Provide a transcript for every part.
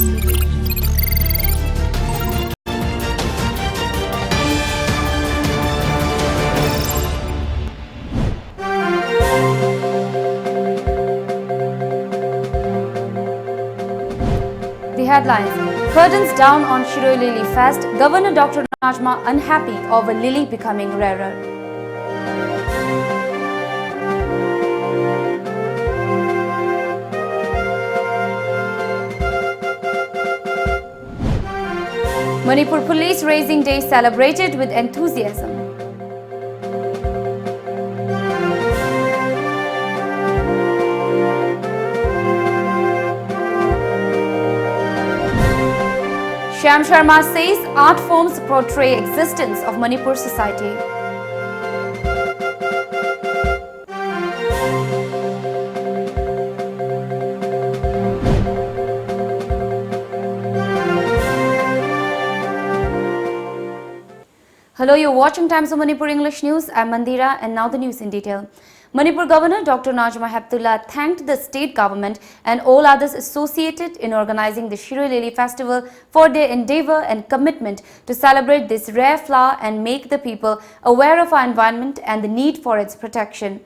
The headlines: Curtains down on Shiroi Lily Fest. Governor Dr. Najma unhappy over lily becoming rarer. Manipur Police Raising Day celebrated with enthusiasm. Shyam Sharma says art forms portray existence of Manipur society. Hello, you're watching Times of Manipur English News. I'm Mandira and now the news in detail. Manipur Governor Dr. Najma Heptullah thanked the state government and all others associated in organizing the Shiroi Lily Festival for their endeavor and commitment to celebrate this rare flower and make the people aware of our environment and the need for its protection.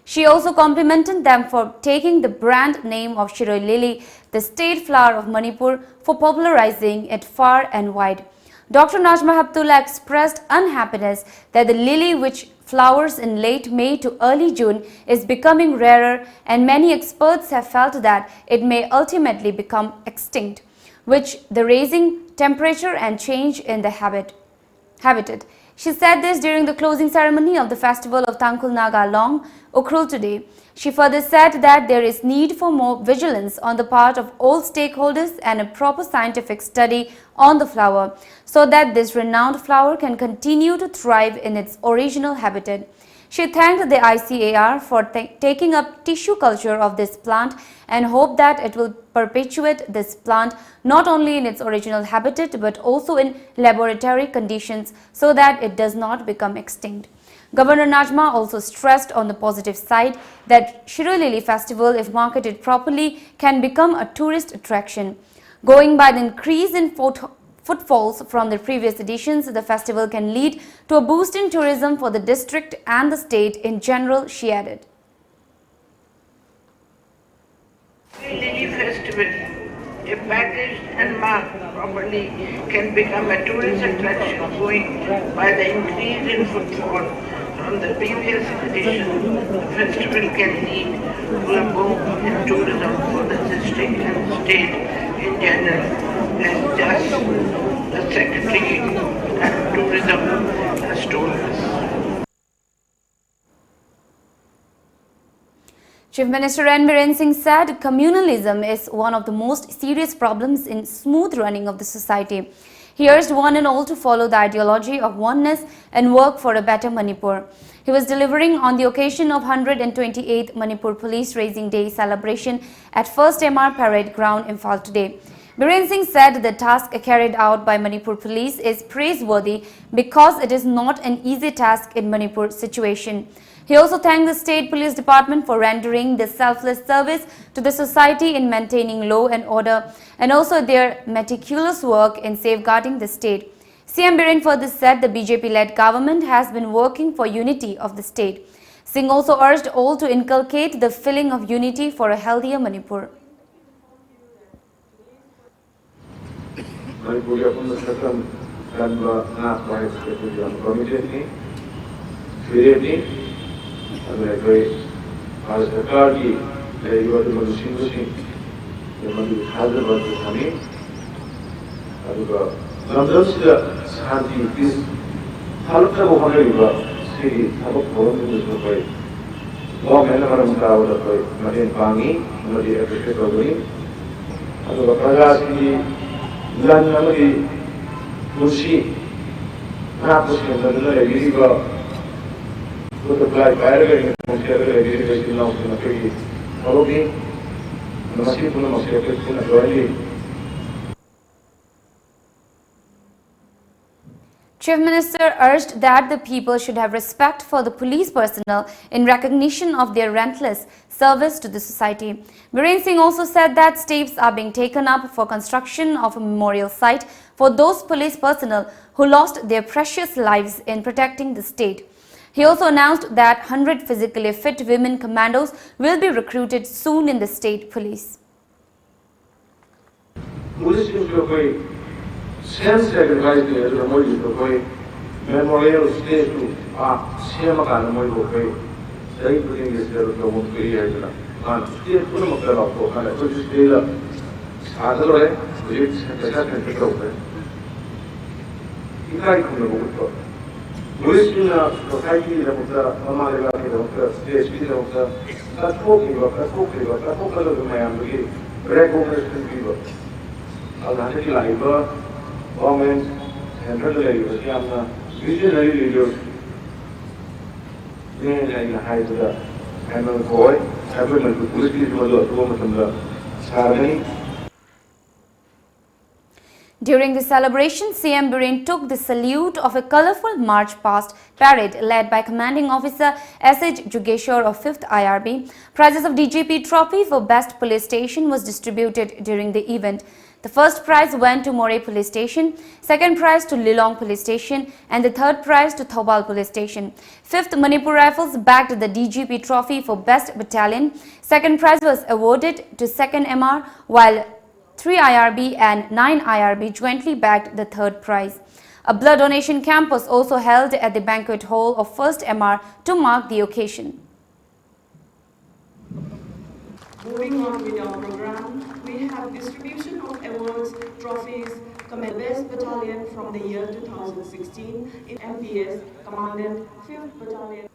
She also complimented them for taking the brand name of Shiroi Lily, the state flower of Manipur, for popularizing it far and wide. Dr. Najma Heptullah expressed unhappiness that the lily, which flowers in late May to early June, is becoming rarer, and many experts have felt that it may ultimately become extinct, which the rising temperature and change in the habitat. She said this during the closing ceremony of the festival of Tangkul Naga Long Ukrul today. She further said that there is need for more vigilance on the part of all stakeholders and a proper scientific study on the flower so that this renowned flower can continue to thrive in its original habitat. She thanked the ICAR for taking up tissue culture of this plant and hoped that it will perpetuate this plant not only in its original habitat but also in laboratory conditions so that it does not become extinct. Governor Najma also stressed on the positive side that Shiroi Lily Festival, if marketed properly, can become a tourist attraction. Going by the increase in footfalls from the previous editions, the festival can lead to a boost in tourism for the district and the state in general, she added. Lily Festival, if packaged and marked properly, can become a tourist attraction going by the increase in footfall from the previous edition. The festival can lead to a boom in tourism for the district and state in general, as just the Secretary of Tourism has told us. Chief Minister N. Biren Singh said communalism is one of the most serious problems in smooth running of the society. He urged one and all to follow the ideology of oneness and work for a better Manipur. He was delivering on the occasion of 128th Manipur Police Raising Day celebration at 1st MR Parade Ground, Imphal today. Biren Singh said the task carried out by Manipur Police is praiseworthy because it is not an easy task in Manipur situation. He also thanked the State Police Department for rendering this selfless service to the society in maintaining law and order and also their meticulous work in safeguarding the state. CM Biren further said the BJP-led government has been working for unity of the state. Singh also urged all to inculcate the feeling of unity for a healthier Manipur. Chief Minister urged that the people should have respect for the police personnel in recognition of their relentless service to the society. Biren Singh also said that steps are being taken up for construction of a memorial site for those police personnel who lost their precious lives in protecting the state. He also announced that 100 physically fit women commandos will be recruited soon in the state police. Sense sacrifice the other Modi to pay memorial stage to Siamakan Modi to pay. They putting this there to one pay and still put them up there of and I could just stay up. Other way, it's the second to go. You can't come to go. Within a society of the Mamma of the stage of the that's talking about that's talking about that's talking about my ambition. Recognition people. I'll take live. Government and regulators are visionary leaders. In high to the annual boy, happened to police people from the ceremony. During the celebration, CM Biren took the salute of a colorful march past parade led by Commanding Officer S.H. Jugeshwar of 5th IRB. Prizes of DGP Trophy for Best Police Station was distributed during the event. The first prize went to Moreh Police Station, second prize to Lilong Police Station and the third prize to Thobal Police Station. 5th Manipur Rifles bagged the DGP Trophy for Best Battalion. Second prize was awarded to 2nd MR while 3 IRB and 9 IRB jointly bagged the third prize. A blood donation camp was also held at the banquet hall of 1st MR to mark the occasion. Moving on with our program, we have distribution of awards, trophies, Best Battalion from the year 2016 in MPS, Commandant 5th Battalion.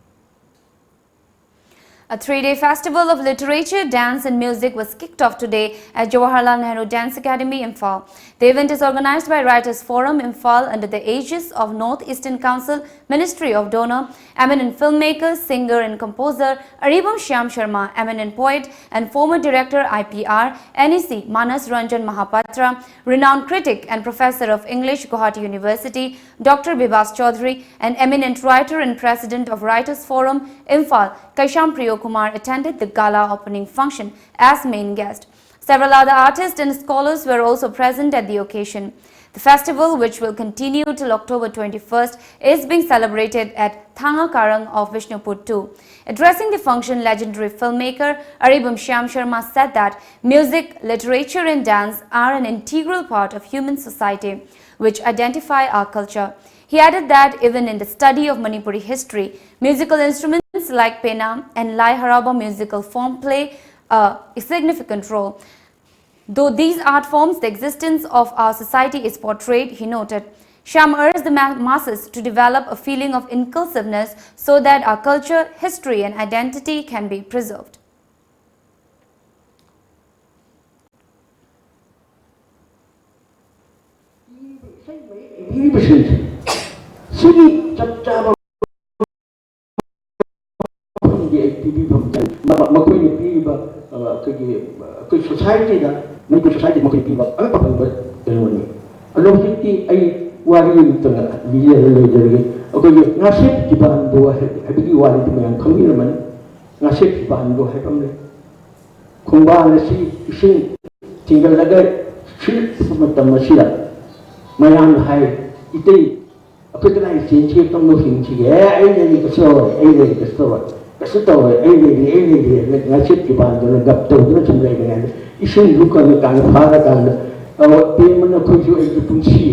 A three-day festival of literature, dance and music was kicked off today at Jawaharlal Nehru Dance Academy, Imphal. The event is organized by Writers Forum, Imphal under the aegis of North Eastern Council, Ministry of Donor. Eminent filmmaker, singer and composer Aribam Shyam Sharma, eminent poet and former director IPR, NEC Manas Ranjan Mahapatra, renowned critic and professor of English, Guwahati University, Dr. Bibas Chaudhary, and eminent writer and president of Writers Forum, Imphal, Kaisham Priyo Kumar attended the gala opening function as main guest. Several other artists and scholars were also present at the occasion. The festival, which will continue till October 21st, is being celebrated at Thanga Karang of Vishnupur 2. Addressing the function, legendary filmmaker Aribam Shyam Sharma said that music, literature and dance are an integral part of human society, which identify our culture. He added that even in the study of Manipuri history, musical instruments like Pena and Lai Haraba musical form play a significant role. Though these art forms, the existence of our society is portrayed, he noted. Shyam urged the masses to develop a feeling of inclusiveness so that our culture, history and identity can be preserved. Society society wari tanga video leader okay ngasip kiban bo habigi wari tuman khamir man ngasip kiban bo habamle khumba nasi isin tingal laga shil samatam masira mayam hai itei apitna change tam no hinchi ai ne ka so ai ne ka so kasto ai ne ngasip kiban do gap to do chumle ne isin luka ne kan phara kan pe man ko jo ai punchi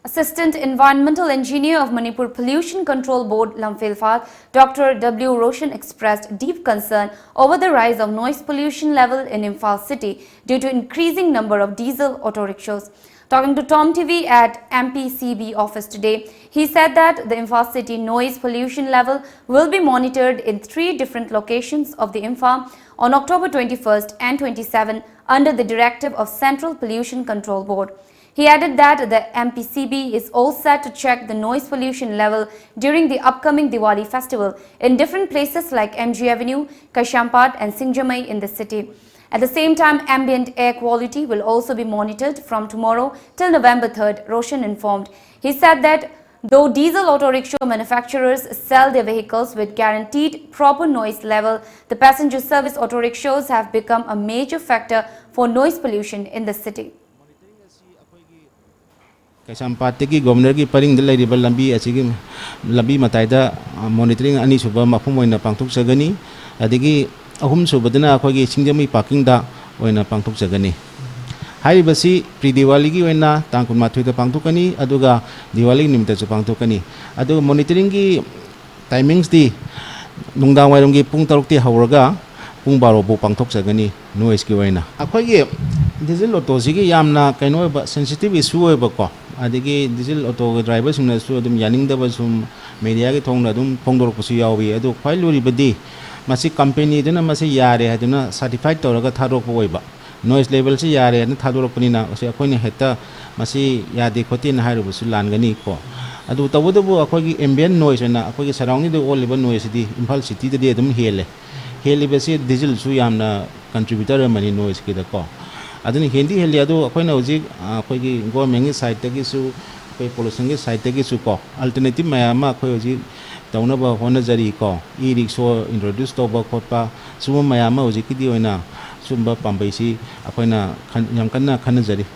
Assistant Environmental Engineer of Manipur Pollution Control Board, Lamphilphal, Dr. W. Roshan expressed deep concern over the rise of noise pollution level in Imphal city due to increasing number of diesel auto rickshaws. Talking to Tom TV at MPCB office today, he said that the Imphal city noise pollution level will be monitored in 3 different locations of the Imphal on October 21st and 27 under the directive of Central Pollution Control Board. He added that the MPCB is all set to check the noise pollution level during the upcoming Diwali festival in different places like MG Avenue, Kashampat and Singjamai in the city. At the same time, ambient air quality will also be monitored from tomorrow till November 3rd, Roshan informed. He said that though diesel auto rickshaw manufacturers sell their vehicles with guaranteed proper noise level, the passenger service auto rickshaws have become a major factor for noise pollution in the city. Kaisampatiki Governor ki paring dalai riba lambi asigi lambi mataida monitoring ani suba mafum oina pangthok sagani adigi ahum subadana akhoi singjami parking da oina pangthok sagani haibasi pre Diwali gi oina tangkun mathoi da pangthokani aduga Diwali nimta chu pangthokani adu monitoring gi timings di nungdang wairom gi pung 6 ti hawraga pung 12 bu pangthok sagani noise ki oina akhoi gi diesel auto sigi yamna kaino ba sensitive issue oiba ko adigi diesel auto driver singna su adum yaning da basum media gi thongna adum phongdor pusu yawi adu khwai luri badi masi company duna masi yare haduna certified toraga tharok oiba noise level si yare na thadorok panina ose akoini heta masi yade khoti na hairu busu langani ko adu tabudu akogi ambient noise na akogi surrounding the all level noise di Imphal city de adum hele basi diesel su yamna contributor mani noise ki da ko aduni hindi heli adu akoina hoji akogi government side tagi su koi pollution ge side tagi su ko alternative mayama akoi hoji tauna ba hona jari ko e-rickshaw introduce to ba khotpa suma mayama hoji kidi oina sumba pambaisi akoina yam kanna khana jari.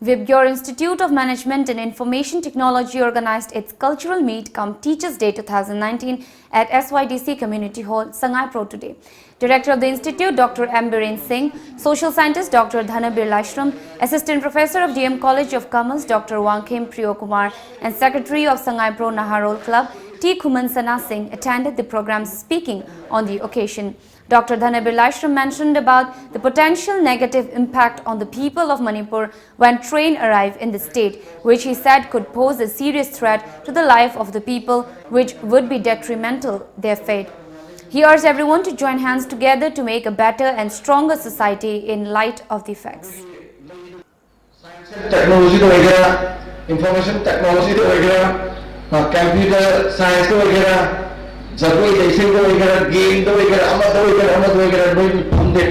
Vibgyor Institute of Management and Information Technology organized its cultural meet come Teachers Day 2019 at SYDC Community Hall, Sangai Pro today. Director of the Institute, Dr. M. Biren Singh, Social Scientist, Dr. Dhanabir Lashram, Assistant Professor of DM College of Commerce, Dr. Wangkhem Priyokumar, and Secretary of Sangai Pro Naharol Club, T. Khuman Sana Singh, attended the program speaking on the occasion. Dr. Dhanabir Lashram mentioned about the potential negative impact on the people of Manipur when train arrive in the state, which he said could pose a serious threat to the life of the people, which would be detrimental their fate. He urged everyone to join hands together to make a better and stronger society in light of the effects. Technology to information technology to computer science to Jagoi racing to game to Amado from the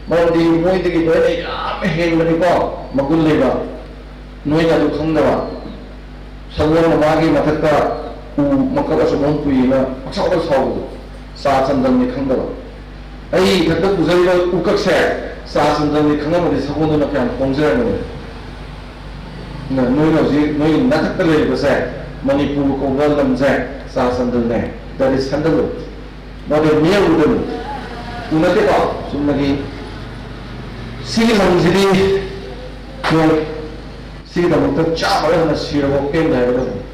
Modi Moy the Gay, Manipa, Maguliva, Noya to Kandava, Sawan Magi Matata, who Makawas Monpuina, Sawas Hall, Sas and then the Kandava. I had to Zero Ukak Sas and then the Kandava is Honda and Ponzerno. No, not the labor said, Manipur, Kovalam Zak. That is handled. But a mere wooden Unateka, Sumagi, see some city, see the chapel and the Shiro came there.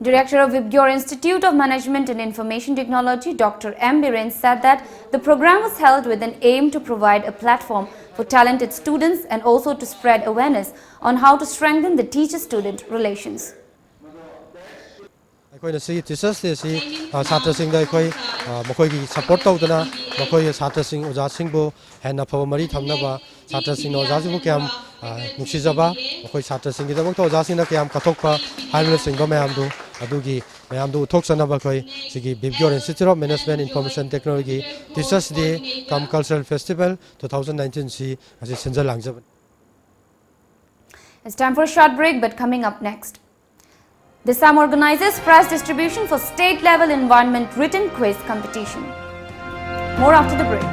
Director of Vibgyor Institute of Management and Information Technology, Dr. M. Biren, said that the program was held with an aim to provide a platform for talented students and also to spread awareness on how to strengthen the teacher-student relations. ꯑꯩꯈꯣꯏꯅ ꯁꯤ teachers ꯗꯦꯁꯤ ꯁꯥꯇ꯭ꯔꯁꯤꯡꯗ ꯑꯩꯈꯣꯏ ꯃꯈꯣꯏꯒꯤ support ꯇꯧꯗꯨꯅ ꯃꯈꯣꯏꯒꯤ ꯁꯥꯇ꯭ꯔꯁꯤꯡ ꯑꯣꯖꯥꯁꯤꯡꯕꯨ ꯍꯦꯟꯅ ꯐꯕ ꯃꯔꯤ ꯊꯝꯅꯕ ꯁꯥꯇ꯭ꯔꯁꯤꯡꯅ ꯑꯣꯖꯥꯁꯤꯡꯕꯨ ꯀꯌꯥꯝ ꯅꯨꯡꯁꯤꯖꯕ ꯃꯈꯣꯏ ꯁꯥꯇ꯭ꯔꯁꯤꯡꯒꯤꯗꯃꯛꯇ ꯑꯣꯖꯥꯁꯤꯡꯅ ꯀꯌꯥꯝ ꯀꯠꯊꯣꯛꯄ ꯍꯥꯏꯕꯅꯆꯤꯡꯕ ꯃꯌꯥꯝꯗꯨ ꯑꯗꯨꯒꯤ ꯃꯌꯥꯝꯗꯨ ꯎꯠꯊꯣꯛꯆꯅꯕ ꯑꯩꯈꯣꯏ ꯁꯤꯒꯤ Vibgyor institute of management information technology teachers day cum cultural festival 2019 ꯁꯤ ꯉꯁꯤ ꯁꯤꯟꯖ ꯂꯥꯡꯖꯕꯅꯤ. It's time for a short break, but coming up next. The SAM organizes prize distribution for state-level environment written quiz competition. More after the break.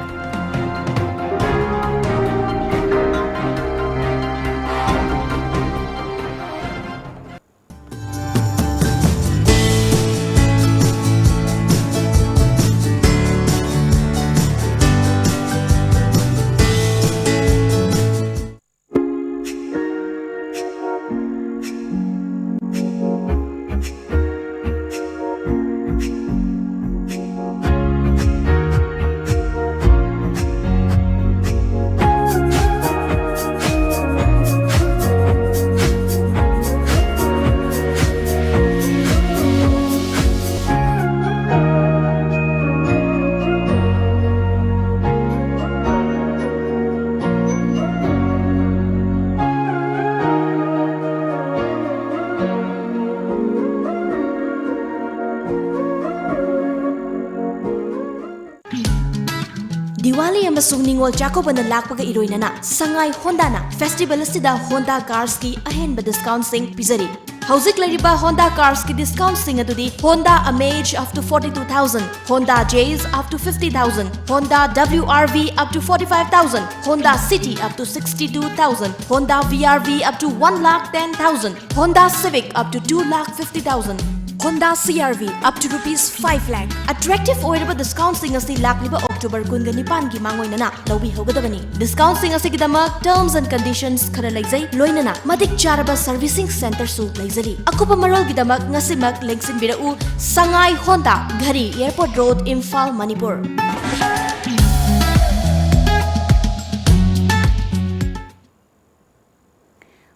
Diwali amasung Ningol Jakobana lakpaga iroinana Sangai Honda na Festival asida Honda Cars ki ahenba discount sing pizari. Hauzik lariba Honda Cars ki discount sing adudi Honda Amaze up to 42,000, Honda Jazz up to 50,000, Honda WRV up to 45,000, Honda City up to 62,000, Honda VRV up to 1,10,000, Honda Civic up to 2,50,000. Honda CRV up to rupees 5 lakh. Attractive oiraba discount sing asi lakliba October 19 gi mangoinana lobi hogadabani. Discount sing asi gidamak terms and conditions khara laizai loinana madik charaba servicing center su laizari. Akupa marol gidamak ngasimak lengsin birau Sangai Honda Ghari Airport Road Imphal Manipur.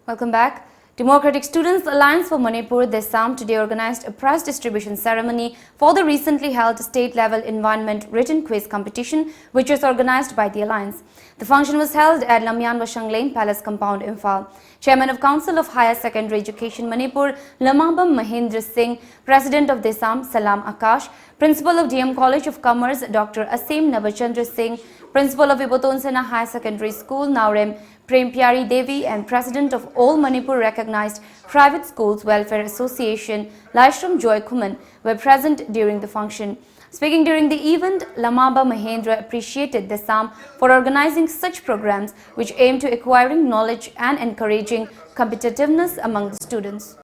Welcome back. Democratic Students Alliance for Manipur, Desam, today organized a prize distribution ceremony for the recently held state-level environment written quiz competition, which was organized by the Alliance. The function was held at Lamyan Washang Lane Palace Compound, Imphal. Chairman of Council of Higher Secondary Education Manipur, Lamabam Mahendra Singh, President of Desam, Salam Akash, Principal of DM College of Commerce, Dr. Asim Navachandra Singh, Principal of Ibotun Sena High Secondary School, Naurem Prem Pyari Devi, and President of All Manipur Recognized Private Schools Welfare Association, Laishram Joy Kuman, were present during the function. Speaking during the event, Lamaba Mahendra appreciated Desam for organizing such programs which aim to acquiring knowledge and encouraging competitiveness among the students.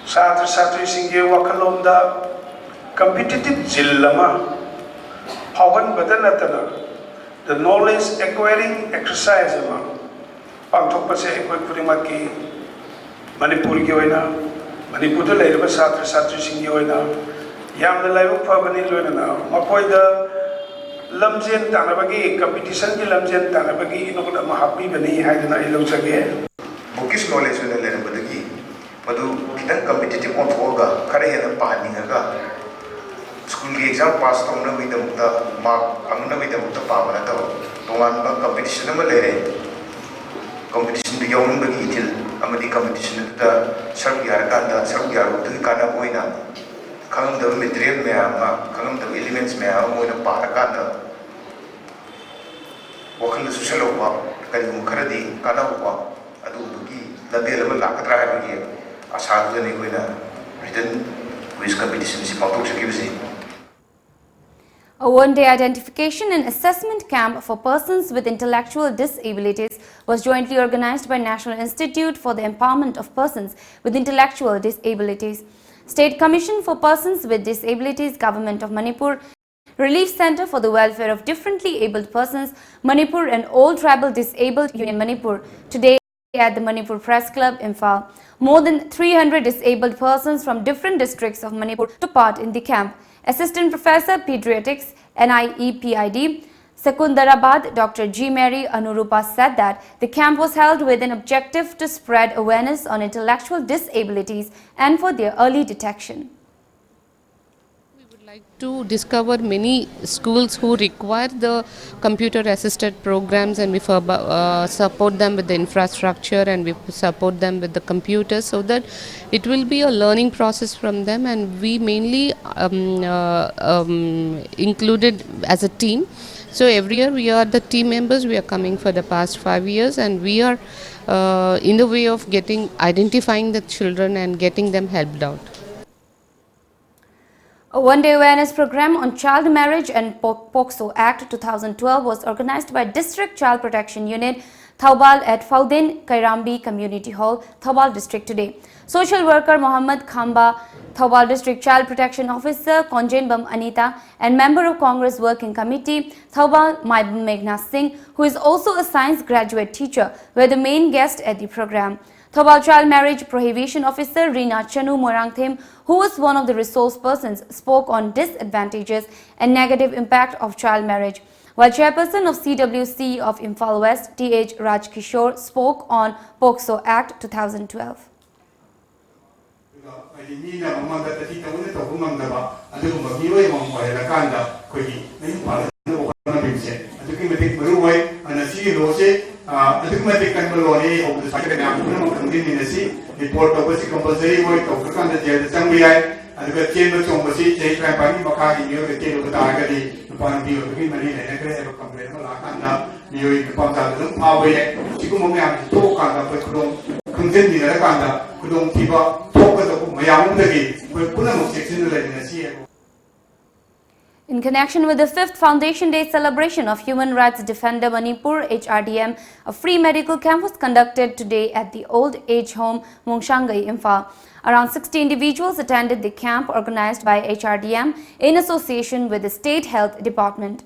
Satri Satri Singye Wakalonda competitive Jillama Pawan Badanatana, the knowledge acquiring exercise among Pangtopase Equiprimaki Manipur Gioina, Manipur Labor Satri Satri Singyoina, Yam the Live Pavani Luena, Makoida Lamjan Tanabagi, competition Lamjan Tanabagi, Inokuna Mahapi Bani Hadana Ilosage. Bookish knowledge with the Lerabagi, Madu Kitan competitive on Foga, Kare and Paninga. School exam passed on with the mark, Amuna with the Pamata, one competition of Malay, competition to Young Bagitil, Amadi competition to the Sarbiarkanda, Sarbiar, to the Kana Boina, Kang the material Mayama, Kang the elements Mayam with a Parakanda, walking the social over, Kalimukaradi, Kanawa, Adubuki, the Delaman Lakatra, Asadu and Iguina, written with competitions in Mautoxi. A one-day identification and assessment camp for persons with intellectual disabilities was jointly organized by National Institute for the Empowerment of Persons with Intellectual Disabilities, State Commission for Persons with Disabilities, Government of Manipur, Relief Center for the Welfare of Differently Abled Persons, Manipur, and All Tribal Disabled Union Manipur today at the Manipur Press Club, Imphal. More than 300 disabled persons from different districts of Manipur took part in the camp. Assistant Professor Pediatrics, NIEPID, Secunderabad, Dr. G. Mary Anurupa said that the camp was held with an objective to spread awareness on intellectual disabilities and for their early detection. To discover many schools who require the computer assisted programs, and we support them with the infrastructure and we support them with the computers so that it will be a learning process from them, and we mainly included as a team. So every year we are the team members, we are coming for the past 5 years, and we are in the way of identifying the children and getting them helped out. A one-day awareness program on child marriage and POCSO Act 2012 was organized by District Child Protection Unit, Thaubal at Faudin Kairambi Community Hall, Thaubal District today. Social worker Mohammad Khamba, Thaubal District Child Protection Officer Konjenbam Anita, and member of Congress Working Committee Thaubal Maibum Meghna Singh, who is also a science graduate teacher, were the main guests at the program. Thaubal Child Marriage Prohibition Officer Rina Chanu Morangthem, who was one of the resource persons, spoke on disadvantages and negative impact of child marriage, while Chairperson of CWC of Imphal West, T.H. Raj Kishore, spoke on POCSO Act 2012. Report of the compulsory work of the jail assembly. And the chain of Chomasi, Jay Trapani, Makaki, the tail of the Tagadi, upon the Himani and a complaint of you upon the power, Chikumam talk on the Kudum, continue the Kanda, Kudum Tiba, talk of Mayam, will put them 16 years. In connection with the 5th Foundation Day celebration of Human Rights Defender Manipur HRDM, a free medical camp was conducted today at the Old Age Home Mungshangai, Imphal. Around 60 individuals attended the camp organized by HRDM in association with the State Health Department.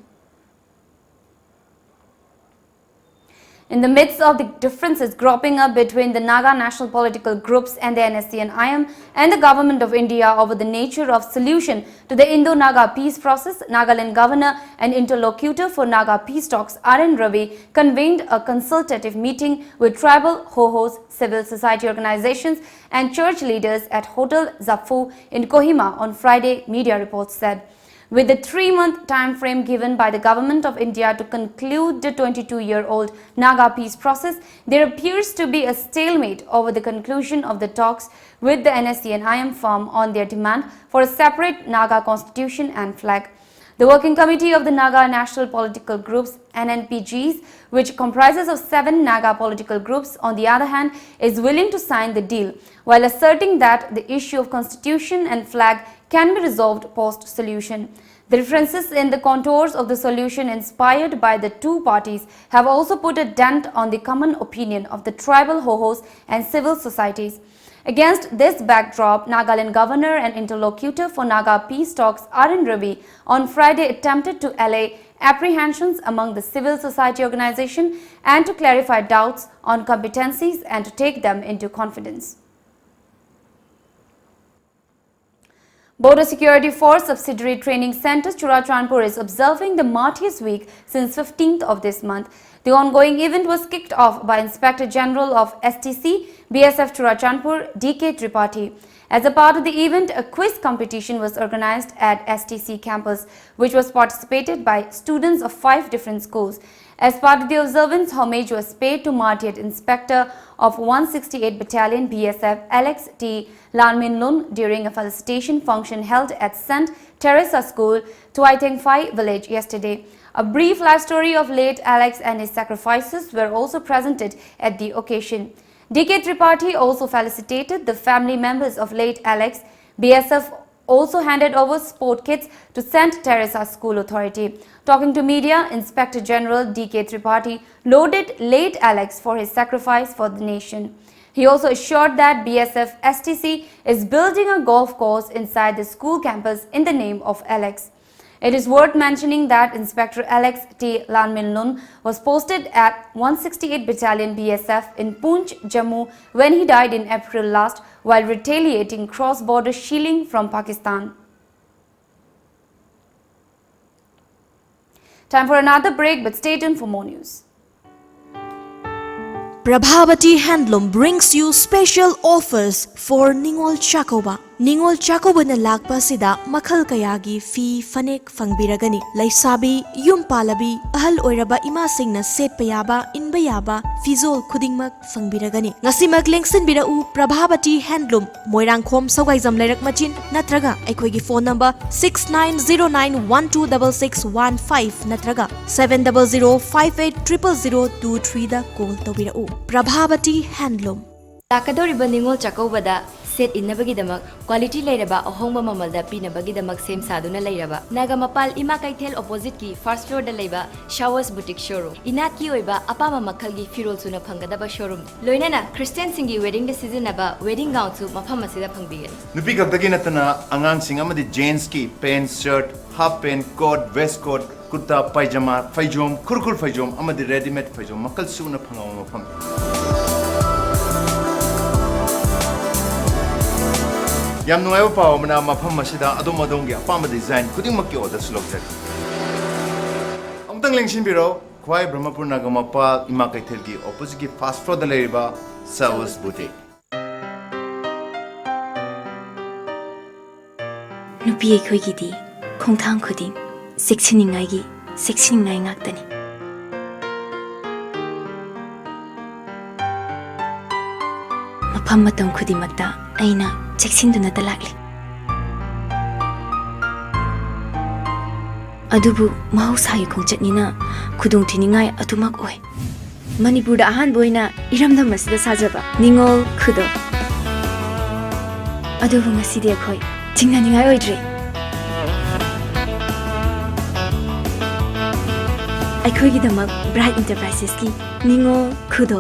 In the midst of the differences cropping up between the Naga national political groups and the NSCN-IM and the Government of India over the nature of solution to the Indo-Naga peace process, Nagaland Governor and interlocutor for Naga peace talks R.N. Ravi convened a consultative meeting with tribal ho-hos, civil society organizations and church leaders at Hotel Zafu in Kohima on Friday, media reports said. With the 3-month time frame given by the Government of India to conclude the 22-year-old Naga peace process, there appears to be a stalemate over the conclusion of the talks with the NSCN-IM firm on their demand for a separate Naga constitution and flag. The Working Committee of the Naga National Political Groups NNPGs, which comprises of 7 Naga political groups, on the other hand, is willing to sign the deal, while asserting that the issue of constitution and flag can be resolved post-solution. The differences in the contours of the solution inspired by the two parties have also put a dent on the common opinion of the tribal ho-hos and civil societies. Against this backdrop, Nagaland Governor and interlocutor for Naga peace talks R.N. Ravi on Friday attempted to allay apprehensions among the civil society organization and to clarify doubts on competencies and to take them into confidence. Border Security Force Subsidiary Training Centre Churachandpur is observing the Martyrs Week since 15th of this month. The ongoing event was kicked off by Inspector General of STC, BSF Churachandpur, D.K. Tripathi. As a part of the event, a quiz competition was organized at STC campus, which was participated by students of 5 different schools. As part of the observance, homage was paid to Martyred Inspector of 168 Battalion BSF Alex T. Lanminlun during a felicitation function held at St. Teresa School, Tuaitengphai village yesterday. A brief life story of late Alex and his sacrifices were also presented at the occasion. D.K. Tripathi also felicitated the family members of late Alex. BSF also handed over sport kits to St. Teresa School Authority. Talking to media, Inspector General D.K. Tripathi lauded late Alex for his sacrifice for the nation. He also assured that BSF STC is building a golf course inside the school campus in the name of Alex. It is worth mentioning that Inspector Alex T. Lanminlun was posted at 168 Battalion BSF in Poonch, Jammu when he died in April last while retaliating cross-border shelling from Pakistan. Time for another break, but stay tuned for more news. Prabhavati Handloom brings you special offers for Ningol Chakoba. Ningol Chakoba na lakpa sida makhal kayagi fi fanek fangbiragani. Laisabi, yumpalabi, ahal oiraba imasing na setpayaba, inbayaba, fizol kudingmak fangbiragani. Ngasi maglengsin birau Prabhavati Handloom, Moirangkhom Sawgaizam Lairak Machin, natraga aikoigi phone number 6909126615 natraga 700580023 da call tawbirau. Prabhavati Handloom. Lakadoriba Ningol Chakobada set innabagidamak quality lairaba ahongba mamalda pinabagidamak sem saduna lairaba Nagamapal Ima Kaithel opposite ki first floor da laiba Showers Boutique showroom inat ki oiba apama makhalgi firol suna phangadaba showroom loinana Christian singi wedding da seasonaba wedding gown su mafam asida phangbigan nupi gakdagi natana angang sing amadi jeans ki pants shirt half pant coat vest coat kurta pajama faijom kurkur faijom amadi ready made faijom makal suna phangaw mafam Yam nueva pao mana mafam masida adom adom gi apama design kudingmak ki order sulokjari amtang lengsin biro khwai brahmapur nagamapal Ima Kaithel gi opposite gi fast food da leriba Showers Boutique nupi ekhoi gi di khongthang khuding seksiningai gi seksiningai ngaktani mafam matam khudimakta aina cheksin duna talakli adubu mahausayi khongchatnina khudung thiningai atumak oi Manipur da ahan boina iramda masida sajaba ningol khudo adubu ngasidi akhoi chingna ningai oidre akhoi gi damak Bright Enterprises ki ningol khudo.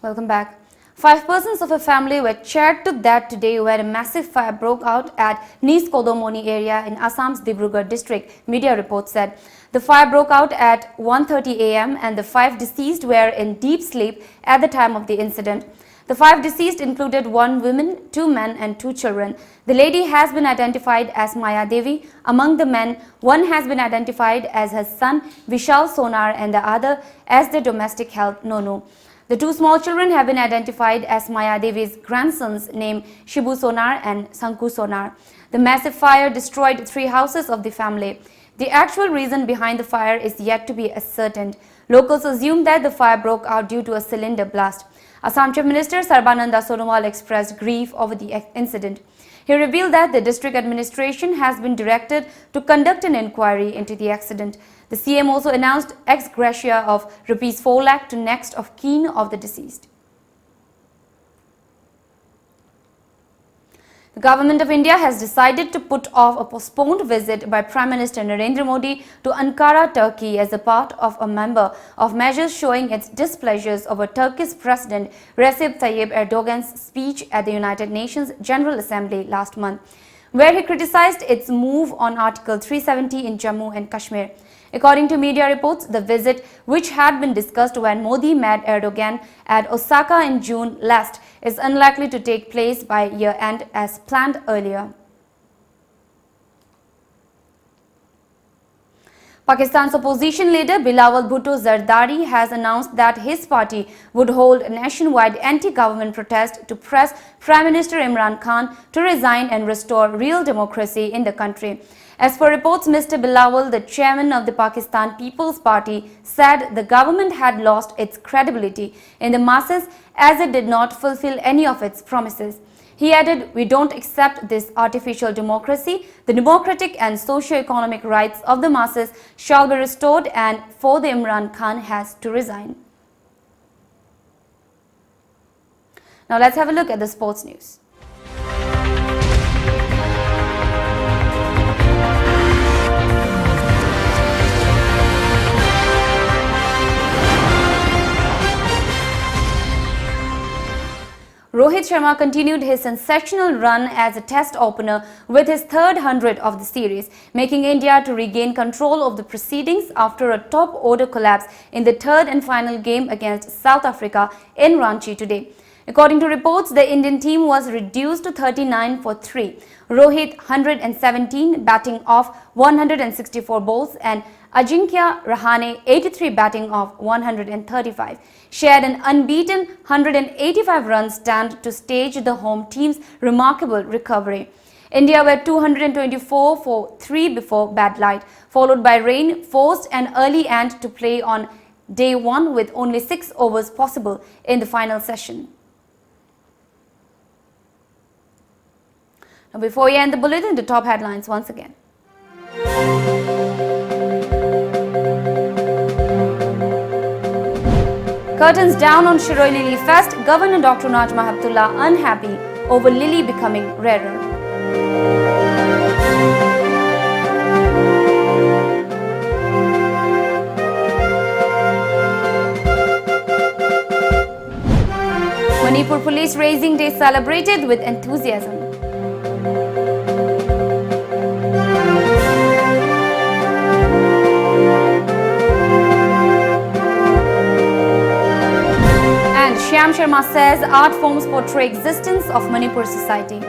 Welcome back. 5 persons of a family were cheered to death today when a massive fire broke out at Nis Kodomoni area in Assam's Dibrugarh district, media reports said. The fire broke out at 1:30 a.m. and the 5 deceased were in deep sleep at the time of the incident. The 5 deceased included 1 woman, 2 men and 2 children. The lady has been identified as Maya Devi. Among the men, one has been identified as her son Vishal Sonar and the other as their domestic help Nonu. The 2 small children have been identified as Maya Devi's grandsons named Shibu Sonar and Sanku Sonar. The massive fire destroyed 3 houses of the family. The actual reason behind the fire is yet to be ascertained. Locals assume that the fire broke out due to a cylinder blast. Assam Chief Minister Sarbananda Sonowal expressed grief over the incident. He revealed that the district administration has been directed to conduct an inquiry into the accident. The CM also announced ex gratia of Rs 4 lakh to next of kin of the deceased. The Government of India has decided to put off a postponed visit by Prime Minister Narendra Modi to Ankara, Turkey as a part of a member of measures showing its displeasures over Turkey's President Recep Tayyip Erdogan's speech at the United Nations General Assembly last month, where he criticized its move on Article 370 in Jammu and Kashmir. According to media reports, the visit, which had been discussed when Modi met Erdogan at Osaka in June last, is unlikely to take place by year-end as planned earlier. Pakistan's opposition leader Bilawal Bhutto Zardari has announced that his party would hold a nationwide anti-government protest to press Prime Minister Imran Khan to resign and restore real democracy in the country. As per reports, Mr. Bilawal, the chairman of the Pakistan People's Party, said the government had lost its credibility in the masses as it did not fulfill any of its promises. He added, "We don't accept this artificial democracy. The democratic and socio-economic rights of the masses shall be restored, and for the Imran Khan has to resign." Now let's have a look at the sports news. Rohit Sharma continued his sensational run as a test opener with his 3rd 100 of the series, making India to regain control of the proceedings after a top-order collapse in the 3rd and final game against South Africa in Ranchi today. According to reports, the Indian team was reduced to 39 for 3. Rohit 117 batting off 164 balls and Ajinkya Rahane 83 batting off 135 shared an unbeaten 185 run stand to stage the home team's remarkable recovery. India were 224 for 3 before bad light, followed by rain, forced an early end to play on day 1 with only 6 overs possible in the final session. Now before we end the bulletin, the top headlines once again. Curtains down on Shiroi Lily Fest, Governor Dr. Najma Heptullah unhappy over lily becoming rarer. Manipur Police Raising Day celebrated with enthusiasm. Shyam Sharma says art forms portray existence of Manipur society.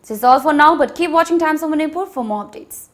This is all for now, but keep watching Times of Manipur for more updates.